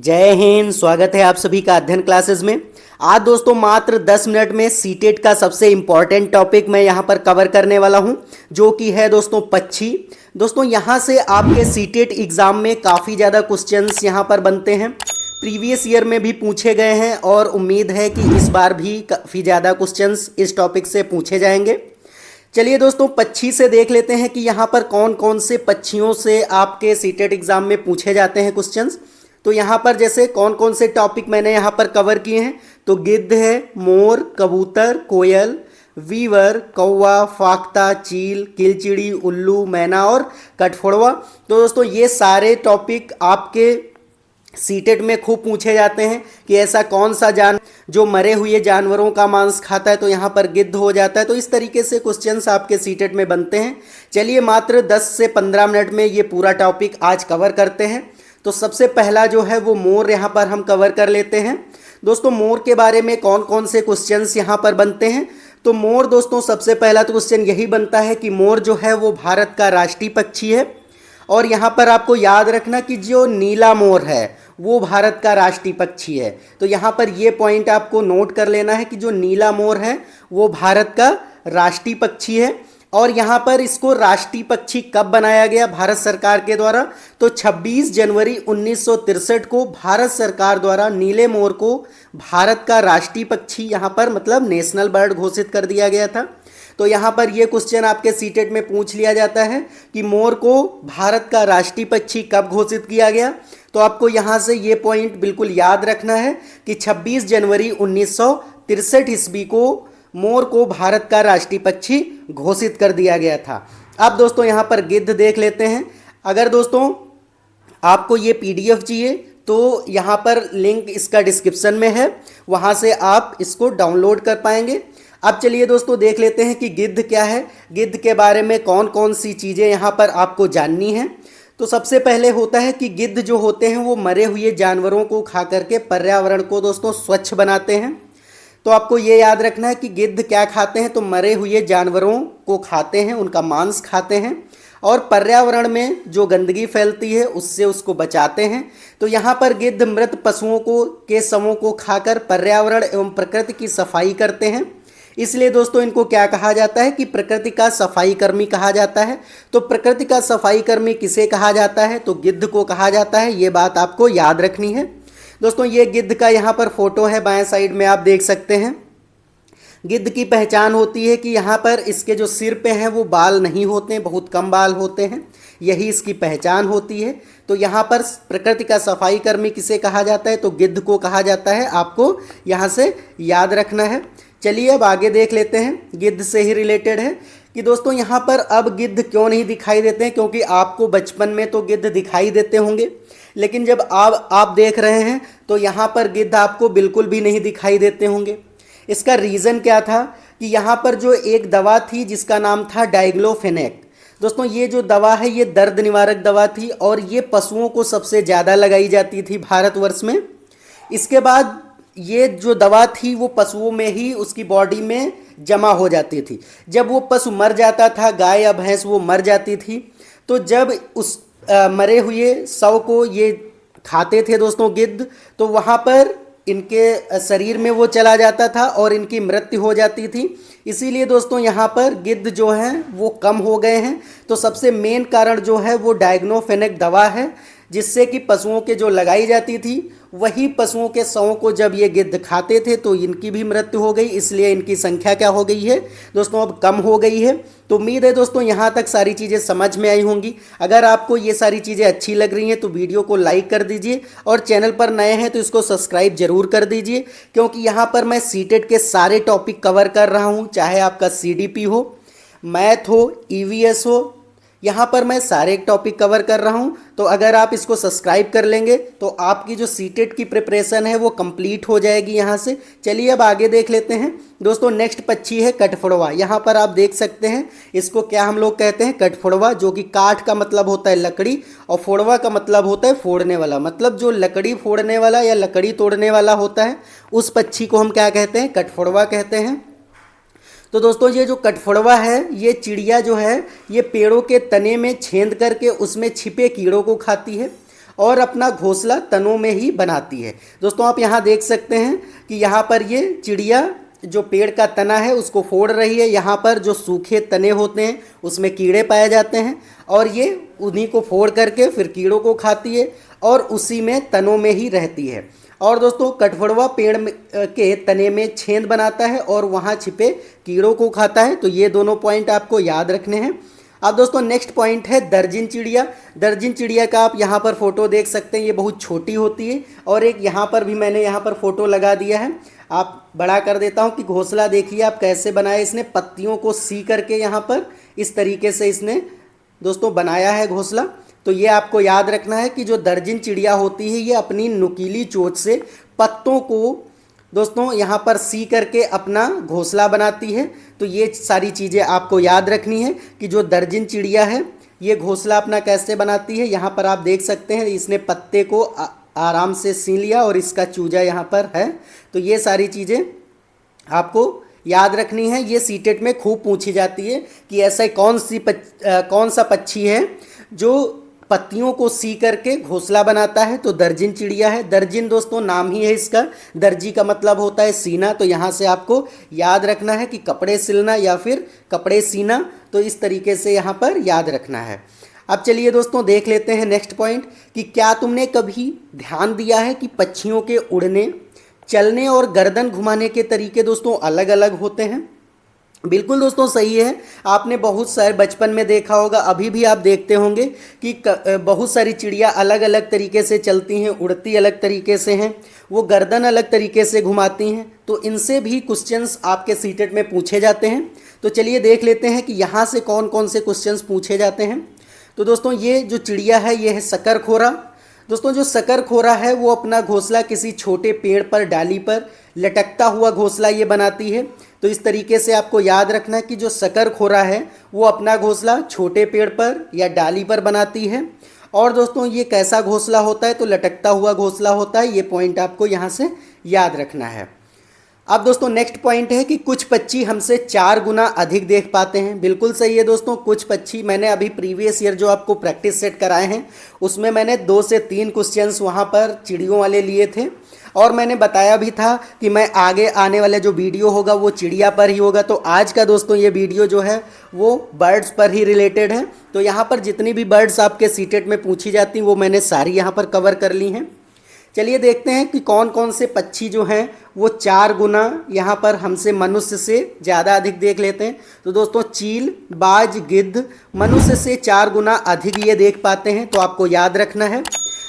जय हिंद। स्वागत है आप सभी का अध्ययन क्लासेस में। आज दोस्तों मात्र 10 मिनट में सीटेट का सबसे इम्पॉर्टेंट टॉपिक मैं यहाँ पर कवर करने वाला हूँ, जो कि है दोस्तों पक्षी। दोस्तों यहाँ से आपके सीटेट एग्ज़ाम में काफ़ी ज़्यादा क्वेश्चंस यहाँ पर बनते हैं, प्रीवियस ईयर में भी पूछे गए हैं और उम्मीद है कि इस बार भी काफ़ी ज़्यादा क्वेश्चंस इस टॉपिक से पूछे जाएंगे। चलिए दोस्तों पक्षी से देख लेते हैं कि यहाँ पर कौन कौन से पक्षियों से आपके सीटेट एग्ज़ाम में पूछे जाते हैं क्वेश्चंस। तो यहाँ पर जैसे कौन कौन से टॉपिक मैंने यहाँ पर कवर किए हैं, तो गिद्ध है, मोर, कबूतर, कोयल, वीवर, कौवा, फाख्ता, चील, किलचिड़ी, उल्लू, मैना और कठफोड़वा। तो दोस्तों ये सारे टॉपिक आपके सीटेट में खूब पूछे जाते हैं कि ऐसा कौन सा जो मरे हुए जानवरों का मांस खाता है, तो यहाँ पर गिद्ध हो जाता है। तो इस तरीके से क्वेश्चंस आपके सीटेट में बनते हैं। चलिए मात्र 10 से 15 मिनट में ये पूरा टॉपिक आज कवर करते हैं। तो सबसे पहला जो है वो मोर यहाँ पर हम कवर कर लेते हैं। दोस्तों मोर के बारे में कौन कौन से क्वेश्चंस यहाँ पर बनते हैं, तो मोर दोस्तों सबसे पहला तो क्वेश्चन यही बनता है कि मोर जो है वो भारत का राष्ट्रीय पक्षी है। और यहाँ पर आपको याद रखना कि जो नीला मोर है वो भारत का राष्ट्रीय पक्षी है। तो यहाँ पर ये पॉइंट आपको नोट कर लेना है कि जो नीला मोर है वो भारत का राष्ट्रीय पक्षी है। और यहाँ पर इसको राष्ट्रीय पक्षी कब बनाया गया भारत सरकार के द्वारा, तो 26 जनवरी 1963 को भारत सरकार द्वारा नीले मोर को भारत का राष्ट्रीय पक्षी यहाँ पर मतलब नेशनल बर्ड घोषित कर दिया गया था। तो यहाँ पर ये क्वेश्चन आपके सीटेट में पूछ लिया जाता है कि मोर को भारत का राष्ट्रीय पक्षी कब घोषित किया गया। तो आपको यहाँ से ये पॉइंट बिल्कुल याद रखना है कि 26 जनवरी 1963 ईस्वी को मोर को भारत का राष्ट्रीय पक्षी घोषित कर दिया गया था। अब दोस्तों यहाँ पर गिद्ध देख लेते हैं। अगर दोस्तों आपको ये पीडीएफ चाहिए तो यहाँ पर लिंक इसका डिस्क्रिप्शन में है, वहाँ से आप इसको डाउनलोड कर पाएंगे। अब चलिए दोस्तों देख लेते हैं कि गिद्ध क्या है, गिद्ध के बारे में कौन कौन सी चीज़ें यहाँ पर आपको जाननी है। तो सबसे पहले होता है कि गिद्ध जो होते हैं वो मरे हुए जानवरों को खा करके पर्यावरण को दोस्तों स्वच्छ बनाते हैं। तो आपको ये याद रखना है कि गिद्ध क्या खाते हैं, तो मरे हुए जानवरों को खाते हैं, उनका मांस खाते हैं और पर्यावरण में जो गंदगी फैलती है उससे उसको बचाते हैं। तो यहाँ पर गिद्ध मृत पशुओं के शवों को खाकर पर्यावरण एवं प्रकृति की सफाई करते हैं। इसलिए दोस्तों इनको क्या कहा जाता है कि प्रकृति का सफाई कर्मी कहा जाता है। तो प्रकृति का सफाई कर्मी किसे कहा जाता है, तो गिद्ध को कहा जाता है। ये बात आपको याद रखनी है। दोस्तों ये गिद्ध का यहाँ पर फोटो है, बाएं साइड में आप देख सकते हैं। गिद्ध की पहचान होती है कि यहाँ पर इसके जो सिर पे हैं वो बाल नहीं होते हैं, बहुत कम बाल होते हैं, यही इसकी पहचान होती है। तो यहाँ पर प्रकृति का सफाई कर्मी किसे कहा जाता है, तो गिद्ध को कहा जाता है। आपको यहाँ से याद रखना है। चलिए अब आगे देख लेते हैं, गिद्ध से ही रिलेटेड है कि दोस्तों यहाँ पर अब गिद्ध क्यों नहीं दिखाई देते हैं, क्योंकि आपको बचपन में तो गिद्ध दिखाई देते होंगे, लेकिन जब आप देख रहे हैं तो यहाँ पर गिद्ध आपको बिल्कुल भी नहीं दिखाई देते होंगे। इसका रीज़न क्या था कि यहाँ पर जो एक दवा थी जिसका नाम था डाइक्लोफेनेक। दोस्तों ये जो दवा है ये दर्द निवारक दवा थी और ये पशुओं को सबसे ज़्यादा लगाई जाती थी भारतवर्ष में। इसके बाद ये जो दवा थी वो पशुओं में ही उसकी बॉडी में जमा हो जाती थी। जब वो पशु मर जाता था, गाय या भैंस वो मर जाती थी, तो जब उस मरे हुए शव को ये खाते थे दोस्तों गिद्ध, तो वहाँ पर इनके शरीर में वो चला जाता था और इनकी मृत्यु हो जाती थी। इसीलिए दोस्तों यहाँ पर गिद्ध जो हैं वो कम हो गए हैं। तो सबसे मेन कारण जो है वो डाइक्लोफेनेक दवा है, जिससे कि पशुओं के जो लगाई जाती थी वही पशुओं के शवों को जब ये गिद्ध खाते थे तो इनकी भी मृत्यु हो गई। इसलिए इनकी संख्या क्या हो गई है दोस्तों, अब कम हो गई है। तो उम्मीद है दोस्तों यहाँ तक सारी चीज़ें समझ में आई होंगी। अगर आपको ये सारी चीज़ें अच्छी लग रही हैं तो वीडियो को लाइक कर दीजिए और चैनल पर नए हैं तो इसको सब्सक्राइब जरूर कर दीजिए, क्योंकि यहाँ पर मैं सीटेट के सारे टॉपिक कवर कर रहा हूँ, चाहे आपका सीडीपी हो, मैथ हो, ईवीएस हो, यहाँ पर मैं सारे टॉपिक कवर कर रहा हूँ। तो अगर आप इसको सब्सक्राइब कर लेंगे तो आपकी जो सीटेट की प्रिपरेशन है वो कंप्लीट हो जाएगी यहाँ से। चलिए अब आगे देख लेते हैं दोस्तों। नेक्स्ट पक्षी है कठफोड़वा। यहाँ पर आप देख सकते हैं इसको क्या हम लोग कहते हैं, कठफोड़वा, जो कि काठ का मतलब होता है लकड़ी और फोड़वा का मतलब होता है फोड़ने वाला। मतलब जो लकड़ी फोड़ने वाला या लकड़ी तोड़ने वाला होता है उस पक्षी को हम क्या कहते हैं, कठफोड़वा कहते हैं। तो दोस्तों ये जो कठफोड़वा है, ये चिड़िया जो है ये पेड़ों के तने में छेद करके उसमें छिपे कीड़ों को खाती है और अपना घोंसला तनों में ही बनाती है। दोस्तों आप यहाँ देख सकते हैं कि यहाँ पर ये चिड़िया जो पेड़ का तना है उसको फोड़ रही है। यहाँ पर जो सूखे तने होते हैं उसमें कीड़े पाए जाते हैं और ये उन्हीं को फोड़ करके फिर कीड़ों को खाती है और उसी में तनों में ही रहती है। और दोस्तों कठफोड़वा पेड़ के तने में छेद बनाता है और वहाँ छिपे कीड़ों को खाता है। तो ये दोनों पॉइंट आपको याद रखने हैं। अब दोस्तों नेक्स्ट पॉइंट है दर्जिन चिड़िया। दर्जिन चिड़िया का आप यहाँ पर फोटो देख सकते हैं, ये बहुत छोटी होती है। और एक यहाँ पर भी मैंने यहाँ पर फोटो लगा दिया है, आप बड़ा कर देता हूँ कि घोंसला देखिए आप कैसे बनाया। इसने पत्तियों को सी करके यहाँ पर इस तरीके से इसने दोस्तों बनाया है घोंसला। तो ये आपको याद रखना है कि जो दर्जिन चिड़िया होती है ये अपनी नुकीली चोंच से पत्तों को दोस्तों यहाँ पर सी करके अपना घोंसला बनाती है। तो ये सारी चीज़ें आपको याद रखनी है कि जो दर्जिन चिड़िया है ये घोंसला अपना कैसे बनाती है। यहाँ पर आप देख सकते हैं इसने पत्ते को आराम से सी लिया और इसका चूजा यहाँ पर है। तो ये सारी चीज़ें आपको याद रखनी है। ये सीटेट में खूब पूछी जाती है कि ऐसा कौन सा पक्षी है जो पत्तियों को सी करके घोंसला बनाता है। तो दर्जिन चिड़िया है। दर्जिन दोस्तों नाम ही है इसका, दर्जी का मतलब होता है सीना। तो यहाँ से आपको याद रखना है कि कपड़े सिलना या फिर कपड़े सीना, तो इस तरीके से यहाँ पर याद रखना है। अब चलिए दोस्तों देख लेते हैं नेक्स्ट पॉइंट कि क्या तुमने कभी ध्यान दिया है कि पक्षियों के उड़ने, चलने और गर्दन घुमाने के तरीके दोस्तों अलग अलग होते हैं। बिल्कुल दोस्तों सही है। आपने बहुत सारे बचपन में देखा होगा, अभी भी आप देखते होंगे कि बहुत सारी चिड़िया अलग अलग तरीके से चलती हैं, उड़ती अलग तरीके से हैं, वो गर्दन अलग तरीके से घुमाती हैं। तो इनसे भी क्वेश्चंस आपके सीटेट में पूछे जाते हैं। तो चलिए देख लेते हैं कि यहाँ से कौन कौन से क्वेश्चंस पूछे जाते हैं। तो दोस्तों ये जो चिड़िया है ये है शकरखोरा। दोस्तों जो शकरखोरा है वो अपना घोंसला किसी छोटे पेड़ पर, डाली पर लटकता हुआ घोंसला ये बनाती है। तो इस तरीके से आपको याद रखना है कि जो शकरखोरा है वो अपना घोंसला छोटे पेड़ पर या डाली पर बनाती है। और दोस्तों ये कैसा घोंसला होता है, तो लटकता हुआ घोंसला होता है। ये पॉइंट आपको यहाँ से याद रखना है। अब दोस्तों नेक्स्ट पॉइंट है कि कुछ पक्षी हमसे 4 गुना अधिक देख पाते हैं। बिल्कुल सही है दोस्तों। कुछ पक्षी, मैंने अभी प्रीवियस ईयर जो आपको प्रैक्टिस सेट कराए हैं उसमें मैंने 2 से 3 क्वेश्चंस वहाँ पर चिड़ियों वाले लिए थे और मैंने बताया भी था कि मैं आगे आने वाला जो वीडियो होगा वो चिड़िया पर ही होगा। तो आज का दोस्तों ये वीडियो जो है वो बर्ड्स पर ही रिलेटेड है। तो यहाँ पर जितनी भी बर्ड्स आपके सीटेट में पूछी जाती हैं वो मैंने सारी यहाँ पर कवर कर ली हैं। चलिए देखते हैं कि कौन कौन से पक्षी जो हैं वो 4 गुना यहाँ पर हमसे मनुष्य से ज़्यादा अधिक देख लेते हैं। तो दोस्तों चील, बाज, गिद्ध मनुष्य से 4 गुना अधिक ये देख पाते हैं। तो आपको याद रखना है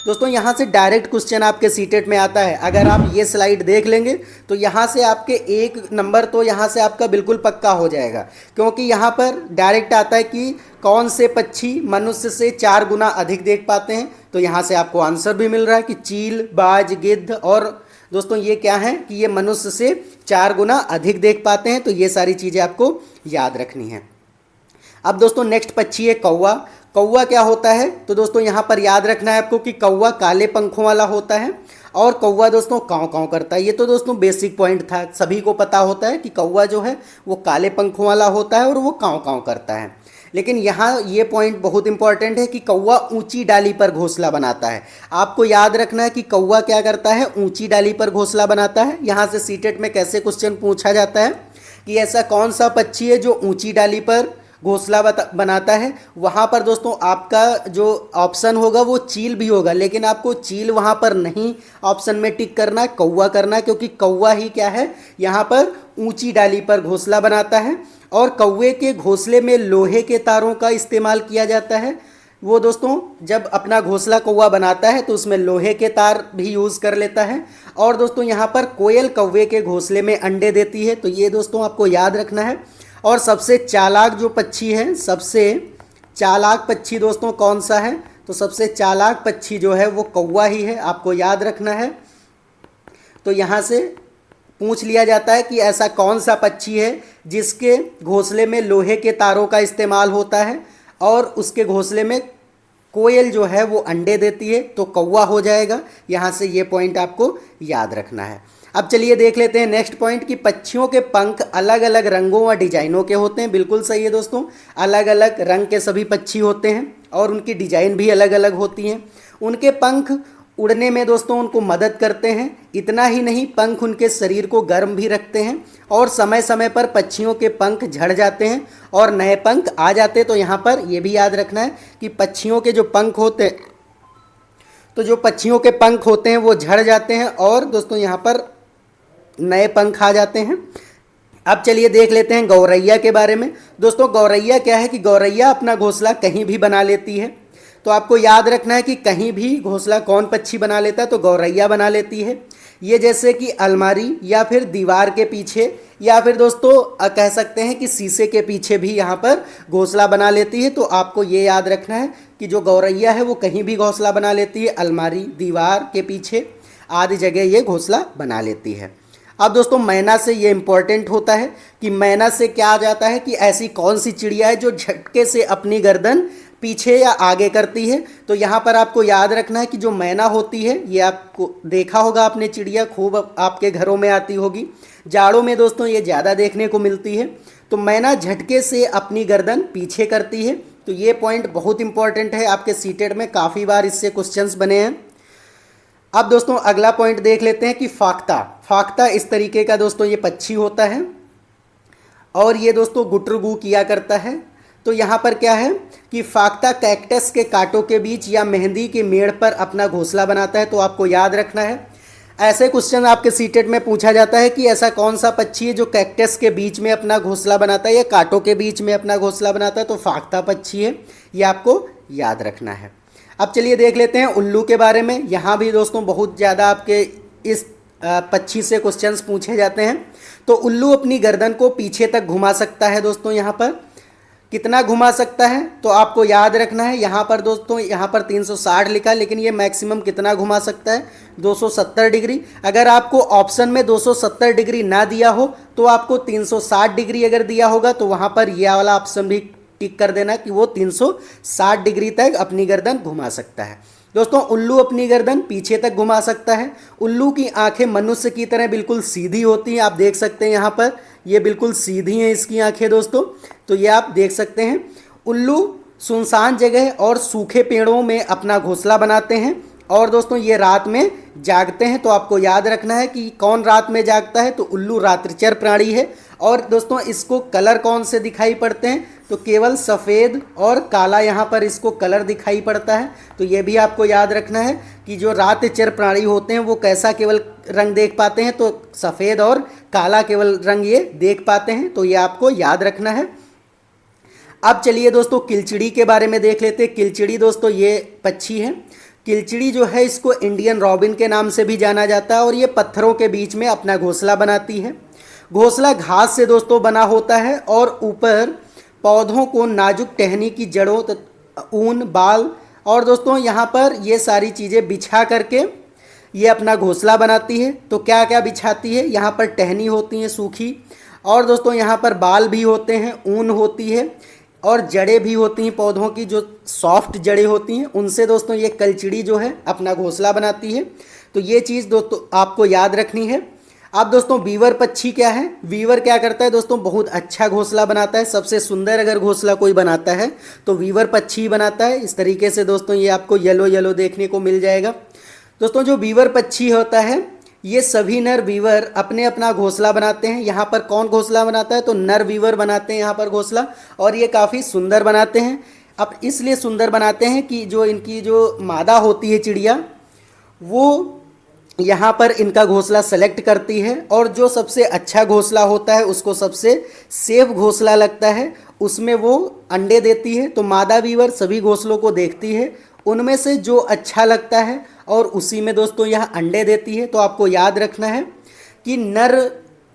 दोस्तों। यहाँ से डायरेक्ट क्वेश्चन आपके सीटेट में आता है। अगर आप ये स्लाइड देख लेंगे तो यहाँ से आपके 1 नंबर तो यहाँ से आपका बिल्कुल पक्का हो जाएगा, क्योंकि यहाँ पर डायरेक्ट आता है कि कौन से पक्षी मनुष्य से 4 गुना अधिक देख पाते हैं। तो यहाँ से आपको आंसर भी मिल रहा है कि चील, बाज, गिद्ध, और दोस्तों ये क्या है कि ये मनुष्य से 4 गुना अधिक देख पाते हैं। तो ये सारी चीज़ें आपको याद रखनी है। अब दोस्तों नेक्स्ट पक्षी है कौवा। कौवा क्या होता है, तो दोस्तों यहाँ पर याद रखना है आपको कि कौवा काले पंखों वाला होता है और कौवा दोस्तों काँव काँव करता है। ये तो दोस्तों बेसिक पॉइंट था, सभी को पता होता है कि कौवा जो है वो काले पंखों वाला होता है और वो काँव काँव करता है। लेकिन यहाँ ये पॉइंट बहुत इंपॉर्टेंट है कि कौवा ऊंची डाली पर घोंसला बनाता है। आपको याद रखना है कि कौवा क्या करता है, ऊंची डाली पर घोंसला बनाता है। यहाँ से सीटेट में कैसे क्वेश्चन पूछा जाता है कि ऐसा कौन सा पक्षी है जो ऊंची डाली पर घोंसला बनाता है। वहाँ पर दोस्तों आपका जो ऑप्शन होगा वो चील भी होगा, लेकिन आपको चील वहाँ पर नहीं ऑप्शन में टिक करना है, कौवा करना है, क्योंकि कौवा ही क्या है यहाँ पर ऊंची डाली पर घोंसला बनाता है। और कौवे के घोंसले में लोहे के तारों का इस्तेमाल किया जाता है। वो दोस्तों जब अपना घोंसला कौवा बनाता है तो उसमें लोहे के तार भी यूज़ कर लेता है। और दोस्तों यहाँ पर कोयल कौवे के घोंसले में अंडे देती है। तो ये दोस्तों आपको याद रखना है। और सबसे चालाक जो पक्षी है, सबसे चालाक पक्षी दोस्तों कौन सा है, तो सबसे चालाक पक्षी जो है वो कौवा ही है, आपको याद रखना है। तो यहाँ से पूछ लिया जाता है कि ऐसा कौन सा पक्षी है जिसके घोंसले में लोहे के तारों का इस्तेमाल होता है और उसके घोंसले में कोयल जो है वो अंडे देती है, तो कौवा हो जाएगा। यहाँ से ये पॉइंट आपको याद रखना है। अब चलिए देख लेते हैं नेक्स्ट पॉइंट कि पक्षियों के पंख अलग अलग रंगों व डिजाइनों के होते हैं। बिल्कुल सही है दोस्तों, अलग अलग रंग के सभी पक्षी होते हैं और उनकी डिजाइन भी अलग अलग होती हैं। उनके पंख उड़ने में दोस्तों उनको मदद करते हैं। इतना ही नहीं, पंख उनके शरीर को गर्म भी रखते हैं और समय समय पर पक्षियों के पंख झड़ जाते हैं और नए पंख आ जाते हैं। तो यहाँ पर ये भी याद रखना है कि पक्षियों के जो पंख होते हैं, तो जो पक्षियों के पंख होते हैं वो झड़ जाते हैं और दोस्तों यहाँ पर नए पंख आ जाते हैं। अब चलिए देख लेते हैं गौरैया के बारे में। दोस्तों गौरैया क्या है कि गौरैया अपना घोंसला कहीं भी बना लेती है। तो आपको याद रखना है कि कहीं भी घोंसला कौन पक्षी बना लेता है, तो गौरैया बना लेती है। ये जैसे कि अलमारी या फिर दीवार के पीछे या फिर दोस्तों कह सकते हैं कि शीशे के पीछे भी यहाँ पर घोंसला बना लेती है। तो आपको ये याद रखना है कि जो गौरैया है वो कहीं भी घोंसला बना लेती है, अलमारी, दीवार के पीछे आदि जगह ये घोंसला बना लेती है। अब दोस्तों मैना से ये इम्पोर्टेंट होता है कि मैना से क्या आ जाता है कि ऐसी कौन सी चिड़िया है जो झटके से अपनी गर्दन पीछे या आगे करती है। तो यहाँ पर आपको याद रखना है कि जो मैना होती है, ये आपको देखा होगा आपने, चिड़िया खूब आपके घरों में आती होगी। जाड़ों में दोस्तों ये ज़्यादा देखने को मिलती है। तो मैना झटके से अपनी गर्दन पीछे करती है। तो ये पॉइंट बहुत इंपॉर्टेंट है, आपके सीटेट में काफ़ी बार इससे क्वेश्चंस बने हैं। अब दोस्तों अगला पॉइंट देख लेते हैं कि फाख्ता। फाख्ता इस तरीके का दोस्तों ये पक्षी होता है और ये दोस्तों गुटरगू किया करता है। तो यहाँ पर क्या है कि फाख्ता कैक्टस के कांटों के बीच या मेहंदी के मेड़ पर अपना घोंसला बनाता है। तो आपको याद रखना है, ऐसे क्वेश्चन आपके सीटेट में पूछा जाता है कि ऐसा कौन सा पक्षी है जो कैक्टस के बीच में अपना घोंसला बनाता है या कांटों के बीच में अपना घोंसला बनाता है। तो फाख्ता पक्षी है, ये आपको याद रखना है। अब चलिए देख लेते हैं उल्लू के बारे में। यहाँ भी दोस्तों बहुत ज़्यादा आपके इस पक्षी से क्वेश्चंस पूछे जाते हैं। तो उल्लू अपनी गर्दन को पीछे तक घुमा सकता है। दोस्तों यहाँ पर कितना घुमा सकता है, तो आपको याद रखना है। यहाँ पर दोस्तों यहाँ पर 360 लिखा है, लेकिन ये मैक्सिमम कितना घुमा सकता है, 270 डिग्री। अगर आपको ऑप्शन में 270 डिग्री ना दिया हो तो आपको 360 डिग्री अगर दिया होगा तो वहाँ पर यह वाला ऑप्शन भी टिक कर देना कि वो 360 डिग्री तक अपनी गर्दन घुमा सकता है। दोस्तों उल्लू अपनी गर्दन पीछे तक घुमा सकता है। उल्लू की आंखें मनुष्य की तरह बिल्कुल सीधी होती हैं। आप देख सकते हैं यहाँ पर ये बिल्कुल सीधी हैं इसकी आंखें दोस्तों। तो ये आप देख सकते हैं। उल्लू सुनसान जगह और सूखे पेड़ों में अपना घोंसला बनाते हैं और दोस्तों ये रात में जागते हैं। तो आपको याद रखना है कि कौन रात में जागता है, तो उल्लू रात्रिचर प्राणी है। और दोस्तों इसको कलर कौन से दिखाई पड़ते हैं, तो केवल सफ़ेद और काला यहाँ पर इसको कलर दिखाई पड़ता है। तो ये भी आपको याद रखना है कि जो रातचर प्राणी होते हैं वो कैसा केवल रंग देख पाते हैं, तो सफ़ेद और काला केवल रंग ये देख पाते हैं। तो ये आपको याद रखना है। अब चलिए दोस्तों किलचिड़ी के बारे में देख लेते हैं। किलचिड़ी दोस्तों ये पक्षी है। किलचिड़ी जो है इसको इंडियन रॉबिन के नाम से भी जाना जाता है और ये पत्थरों के बीच में अपना घोंसला बनाती है। घोंसला घास से दोस्तों बना होता है और ऊपर पौधों को नाजुक टहनी की जड़ों, ऊन, बाल और दोस्तों यहाँ पर ये सारी चीज़ें बिछा करके ये अपना घोंसला बनाती है। तो क्या क्या बिछाती है, यहाँ पर टहनी होती है सूखी और दोस्तों यहाँ पर बाल भी होते हैं, ऊन होती है और जड़ें भी होती हैं पौधों की, जो सॉफ्ट जड़ें होती हैं, उनसे दोस्तों ये कलचिड़ी जो है अपना घोंसला बनाती है। तो ये चीज़ दोस्तों आपको याद रखनी है। अब दोस्तों वीवर पक्षी क्या है, वीवर क्या करता है दोस्तों, बहुत अच्छा घोंसला बनाता है। सबसे सुंदर अगर घोंसला कोई बनाता है तो वीवर पक्षी बनाता है। इस तरीके से दोस्तों ये आपको येलो येलो देखने को मिल जाएगा। दोस्तों जो वीवर पक्षी होता है ये सभी नर वीवर अपने अपना घोंसला बनाते हैं। यहाँ पर कौन घोंसला बनाता है, तो नर वीवर बनाते हैं यहाँ पर घोंसला और ये काफ़ी सुंदर बनाते हैं। अब इसलिए सुंदर बनाते हैं कि जो इनकी जो मादा होती है चिड़िया, वो यहाँ पर इनका घोंसला सेलेक्ट करती है और जो सबसे अच्छा घोंसला होता है उसको सबसे सेफ घोंसला लगता है, उसमें वो अंडे देती है। तो मादा वीवर सभी घोंसलों को देखती है, उनमें से जो अच्छा लगता है और उसी में दोस्तों यह अंडे देती है। तो आपको याद रखना है कि नर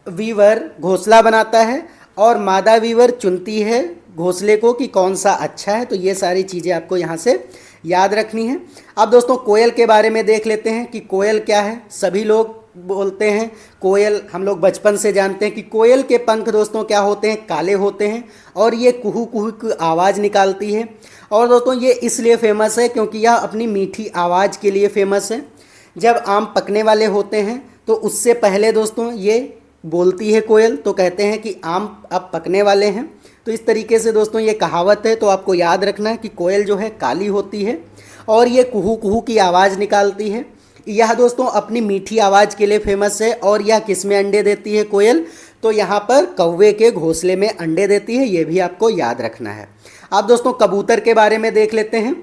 वीवर घोंसला बनाता है और मादा वीवर चुनती है घोंसले को कि कौन सा अच्छा है। तो ये सारी चीज़ें आपको यहाँ से याद रखनी है। अब दोस्तों कोयल के बारे में देख लेते हैं कि कोयल क्या है। सभी लोग बोलते हैं कोयल, हम लोग बचपन से जानते हैं कि कोयल के पंख दोस्तों क्या होते हैं, काले होते हैं और ये कुहू कुहू की आवाज़ निकालती है। और दोस्तों ये इसलिए फेमस है क्योंकि यह अपनी मीठी आवाज़ के लिए फेमस है। जब आम पकने वाले होते हैं तो उससे पहले दोस्तों ये बोलती है कोयल, तो कहते हैं कि आम अब पकने वाले हैं। तो इस तरीके से दोस्तों ये कहावत है। तो आपको याद रखना है कि कोयल जो है काली होती है और ये कुहू कुहू की आवाज़ निकालती है। यह दोस्तों अपनी मीठी आवाज़ के लिए फेमस है। और यह किस में अंडे देती है कोयल? तो यहाँ पर कौवे के घोंसले में अंडे देती है, ये भी आपको याद रखना है। अब दोस्तों कबूतर के बारे में देख लेते हैं।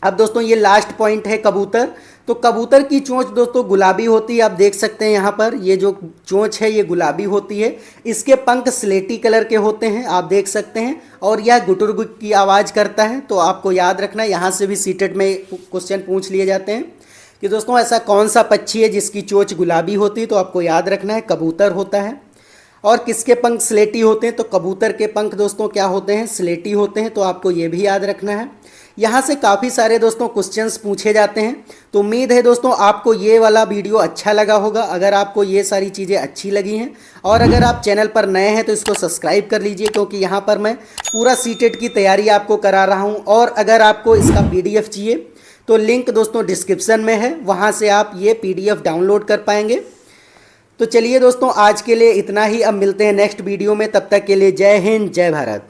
अब दोस्तों ये लास्ट पॉइंट है कबूतर। तो कबूतर की चोंच दोस्तों गुलाबी होती है, आप देख सकते हैं यहाँ पर ये जो चोंच है ये गुलाबी होती है। इसके पंख स्लेटी कलर के होते हैं, आप देख सकते हैं। और यह गुटुर की आवाज़ करता है। तो आपको याद रखना है, यहाँ से भी सीटेट में क्वेश्चन पूछ लिए जाते हैं कि दोस्तों ऐसा कौन सा पक्षी है जिसकी चोंच गुलाबी होती है? तो आपको याद रखना है कबूतर होता है। और किसके पंख स्लेटी होते हैं? तो कबूतर के पंख दोस्तों क्या होते हैं? स्लेटी होते हैं। तो आपको ये भी याद रखना है। यहाँ से काफ़ी सारे दोस्तों क्वेश्चंस पूछे जाते हैं। तो उम्मीद है दोस्तों आपको ये वाला वीडियो अच्छा लगा होगा। अगर आपको ये सारी चीज़ें अच्छी लगी हैं और अगर आप चैनल पर नए हैं तो इसको सब्सक्राइब कर लीजिए, क्योंकि यहाँ पर मैं पूरा सीटेट की तैयारी आपको करा रहा हूँ। और अगर आपको इसका PDF चाहिए तो लिंक दोस्तों डिस्क्रिप्शन में है, वहाँ से आप ये PDF डाउनलोड कर पाएंगे। तो चलिए दोस्तों आज के लिए इतना ही। अब मिलते हैं नेक्स्ट वीडियो में, तब तक के लिए जय हिंद जय भारत।